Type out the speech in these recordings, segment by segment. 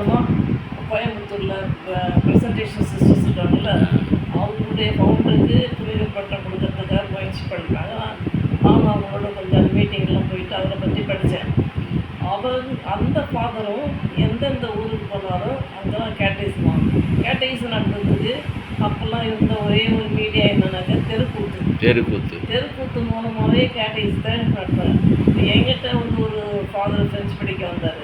காலமாக கோயம்புத்தூரில் presentation sisters இருக்காங்கல்ல, அவங்களுடைய ஃபவுண்டருக்கு புரிதல் பட்டம் கொடுக்கறதுக்காக முயற்சி பண்ணுறாங்க. நானும் அவங்களோட கொஞ்சம் மீட்டிங்லாம் போயிட்டு அவரை பற்றி படித்தேன். அந்த ஃபாதரும் எந்தெந்த ஊருக்கு போனாலும் அங்கெல்லாம் கேட்டகிசம் நடந்ததுக்கு அப்போல்லாம் இருந்த ஒரே ஒரு மீடியா என்னன்னாக்கா தெருக்கூத்து மூலமாகவே கேட்டகிசத்தை நடத்துகிறேன். என்கிட்ட ஒரு ஃபாதர் ஃப்ரெஞ்சு படிக்க வந்தார்.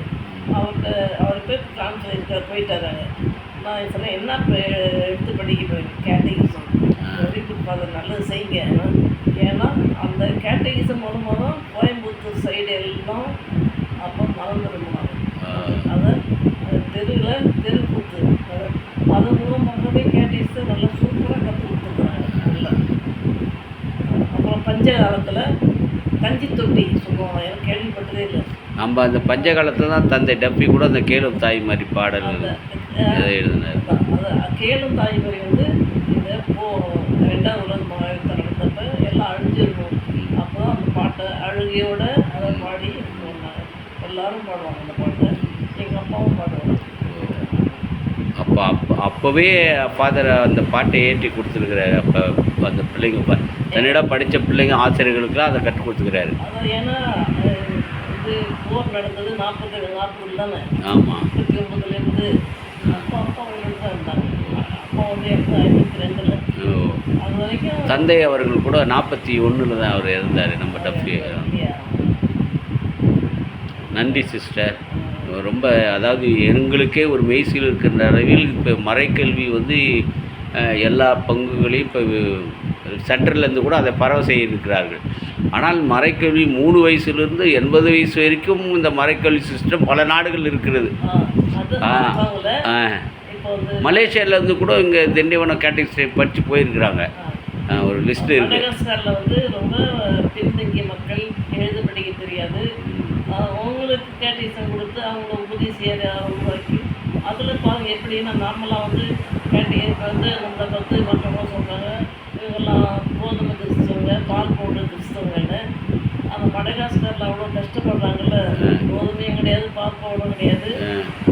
அவர் போய் ட்ரான்ஸ்லேட் போயிட்டாராங்க. நான் சொன்னேன், என்ன எடுத்து படிக்க போயிருக்கேன்? கேட்டகிசம். வெரி குட் ஃபாதர், நல்லது செய்யுங்க. ஏன்னா அந்த கேட்டகிசம் மூலமாக தான் கோயம்புத்தூர் சைடு எல்லாம் அப்போ மறந்துடுவாங்க. அதை தெருக்கூத்து அது மூலமாகவே கேட்டகிசத்தை நல்லா சூப்பராக கற்றுக் கொடுத்துருக்குறாங்க. நல்லா அப்புறம் பஞ்ச காலத்தில் கஞ்சி தொட்டி சொல்லுவாங்க, எனக்கு கேள்விப்பட்டதே இல்லை. நம்ம அந்த பஞ்ச காலத்தில் தான் தந்தை டப்பி கூட அந்த கேளும் தாய் மாதிரி பாடல் எழுதினார். அது கேளும் தாய் மாதிரி இந்த 2வது உலக மகாயுத்தம் நடந்தப்ப எல்லாம் அழிஞ்சிருக்கும். அப்போ அந்த பாட்டை அழுகையோட அதை பாடி எல்லாரும் பாடுவாங்க. அந்த பாட்டை எங்கள் அப்பாவும் பாடுவாங்க. அப்போவே ஃபாதர் அந்த பாட்டை ஏற்றி கொடுத்துருக்குறாரு. அப்போ அந்த பிள்ளைங்க தன்னிடம் படித்த பிள்ளைங்க ஆசிரியர்களுக்கெல்லாம் அதை கற்றுக் கொடுத்துக்கிறாரு. அதான் ஏன்னா இது போர் நடந்தது 40 தானே. ஆமாம், 39லேருந்து அப்பா அவங்களோட தான் இருந்தாங்க. அப்பா வந்து 52ல். அது வரைக்கும் தந்தை அவர்கள் கூட 41 தான் அவர் இருந்தார். நம்ம டப்பி. நன்றி சிஸ்டர். ரொம்ப அதாவது எங்களுக்கே ஒரு மெய்சில் இருக்கின்ற அளவில் இப்போ மறைக்கல்வி வந்து எல்லா பங்குகளையும் இப்போ சென்டர்லேருந்து கூட அதை பரவ செய்திருக்கிறார்கள். ஆனால் மறைக்கல்வி 3 வயசுலேருந்து 80 வயசு வரைக்கும் இந்த மறைக்கல்வி சிஸ்டம் பல நாடுகள் இருக்கிறது. மலேசியாவிலேருந்து கூட இங்கே திண்டிவனம் கேட்டகிரி படித்து போயிருக்கிறாங்க. ஒரு லிஸ்ட்டு இருக்குது. மடகாஸ்கரில் வந்து ரொம்ப பின்தங்கிய மக்கள் எழுத படிக்க தெரியாது. அவங்களுக்கு கேட்டகிசம் கொடுத்து அவங்கள உபதேசியை உருவாக்கி அதில் பாருங்கள் எப்படின்னா நார்மலாக வந்து கேட்டகிஸ் வந்து நம்ம மற்றவங்க சொல்கிறாங்க, இவங்கெல்லாம் கோதுமை கிறிஸ்தவங்க, பால் பவுடர் கிறிஸ்தவங்கன்னு. அந்த மடகாஸ்கரில் அவ்வளோ கஷ்டப்படுறாங்கல்ல. கோதுமையும் கிடையாது, பால் பவுடரும் கிடையாது.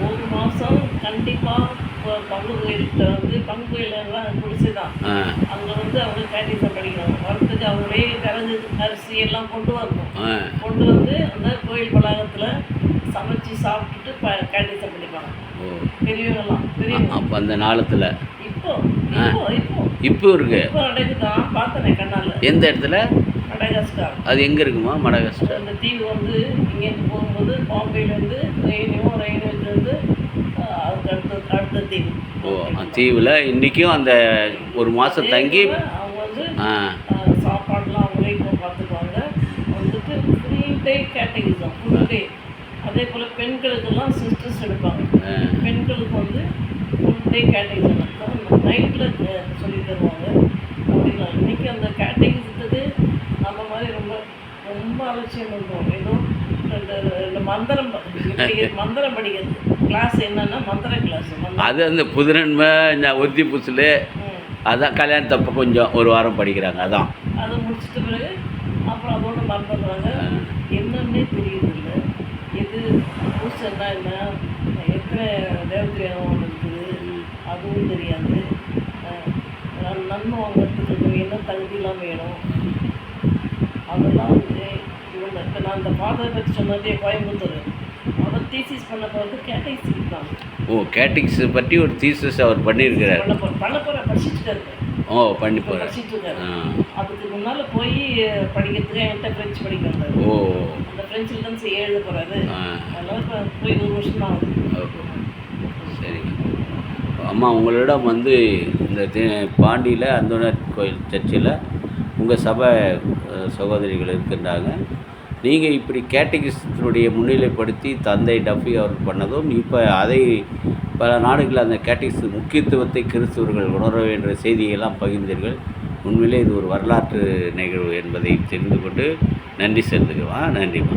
1 மாதம் கண்டிப்பாக பங்கு கோயில்கிட்ட வந்து பங்கு கோயிலெல்லாம் குடிச்சு தான் அங்கே வந்து அவங்க கேட்டகிசம் படிக்கணும். வரத்துக்கு அவங்களே கரகு அரிசி எல்லாம் கொண்டு வரணும். கொண்டு வந்து அந்த கோயில் வளாகத்தில் சமைச்சு சாப்பிட்டுட்டு கேட்டகிசம் படிப்பாங்க பெரியவங்கெல்லாம். அப்போ அந்த நாளத்தில் இப்போ இருக்கு. இப்போ நடக்குதான், பார்த்தனே கண்ணால். எந்த இடத்துல? மடகாஸ்கர். அது எங்கே இருக்குமா மடகாஸ்கர்? அந்த தீவு வந்து இங்கேருந்து போகும்போது பாம்பேலேருந்து ரெயின்வேலேருந்து அடுத்த தீவு. தீவில் இன்றைக்கும் அந்த 1 மாதம் தங்கி அவங்க வந்து சாப்பாடுலாம் அவங்களே பார்த்துக்குவாங்க. வந்துட்டு full day catechism full day. அதே போல் பெண்களுக்கெல்லாம் சிஸ்டர்ஸ் எடுப்பாங்க. பெண்களுக்கு வந்து ஃபுல் டே கேட்டகிசம் நைட்டில் சொல்லி தருவாங்க. அப்படின்னா இன்றைக்கி அந்த கேட்டகிசத்துக்கு நம்ம மாதிரி ரொம்ப அலட்சியம் பண்ணுறோம். ஏதோ இந்த மந்திரம் படிக்கிறது கிளாஸ் என்னன்னா மந்திர கிளாஸ். அது அந்த புதுநன்மை இந்த ஒத்தி புதுசில் அதான் கல்யாணத்தப்போ கொஞ்சம் 1 வாரம் படிக்கிறாங்க. அதான் அதை முடிச்சிட்ட பிறகு அப்புறம் அதோடு மறந்துடுறாங்க. என்னன்னே தெரியுதில்ல. எது பூசன்னா என்ன, எத்தனை தேவத்திரியானம் இருக்குது அதுவும் தெரியாது. நன்மை வாங்கிறதுக்கு என்ன தகுதியெல்லாம் வேணும் அதெல்லாம் வந்து இவங்க. இப்போ நான் அந்த ஃபாதரை பற்றி சொன்னதே கோயம்புத்தூர். அவர் தீசிஸ் பண்ண போகிறது கேட்டகிஸ் தான். கேட்டகிஸ் பற்றி ஒரு தீசிஸ் அவர் பண்ணியிருக்கிறார். பண்ண போகிற படிச்சுட்டு இருக்கேன். பண்ணி போகிறேன் படிச்சுட்டு இருக்காரு. அதுக்கு முன்னால் போய் படிக்கிறதுக்கு என்கிட்ட ஃப்ரெஞ்சு படிக்க வந்தார். அந்த ஃப்ரெஞ்சில் தான் எழுத போகிறாரு. அதனால் இப்போ போய் 1 வருஷம் தான் ஆகுது. சரிங்க அம்மா, உங்களிடம் வந்து இந்த பாண்டியில் அந்தோனர் கோயில் சர்ச்சில் உங்கள் சபை சகோதரிகள் இருக்கின்றாங்க. நீங்கள் இப்படி கேட்டகிசத்தினுடைய முன்னிலைப்படுத்தி தந்தை டஃபி அவர் பண்ணதும், இப்போ அதை பல நாடுகளில் அந்த கேட்டகிஸ் முக்கியத்துவத்தை கிறிஸ்தவர்கள் உணர வேண்டிய செய்தியெல்லாம் பகிர்ந்தீர்கள். உண்மையிலே இது ஒரு வரலாற்று நிகழ்வு என்பதை தெரிந்து கொண்டு நன்றி செலுத்துகிறோம். நன்றிம்மா.